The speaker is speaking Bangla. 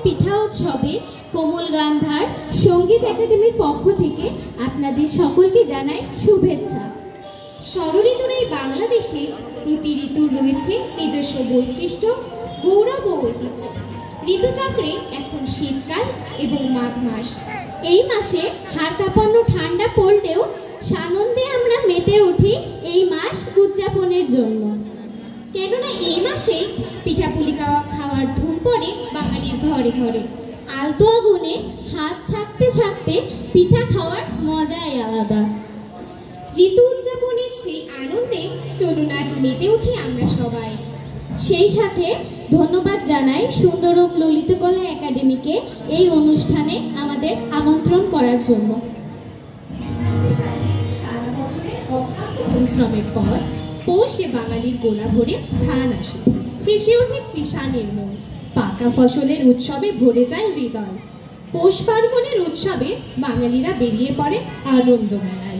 পিঠা উৎসবে কোমল গান্ধার সঙ্গীত একাডেমির পক্ষ থেকে আপনাদের সকলকে জানাই শুভেচ্ছা। ষড়ঋতুর এই বাংলাদেশে প্রতি ঋতুর রয়েছে নিজস্ব বৈশিষ্ট্য, গৌরব ও ঐতিহ্য। ঋতুচক্রে এখন শীতকাল এবং মাঘ মাস। এই মাসে হাড় কাঁপানো ঠান্ডা পড়লেও সানন্দে আমরা মেতে উঠি এই মাস উদযাপনের জন্য। কেননা এই মাসে পিঠাপুলি খাওয়ার ধুম পড়ে বাঙালির ঘরে ঘরে। আলতো আগুনে হাত ছাকতে ছাকতে পিঠা খাওয়ার মজাই আলাদা। ঋতু উদযাপনের সেই আনন্দে চলুন আজ মেতে উঠি আমরা সবাই। সেই সাথে ধন্যবাদ জানাই সুন্দরম ললিতকলা একাডেমিকে এই অনুষ্ঠানে আমাদের আমন্ত্রণ করার জন্য। পরিশ্রমের পর পৌষে বাঙালির গোলা ভরে ধান আসে, ভেসে ওঠে কৃষাণের মন, পাকা ফসলের উৎসবে ভরে যায় হৃদয়। পৌষ পার্বণের উৎসবে বাঙালিরা বেরিয়ে পড়ে আনন্দ মেলায়।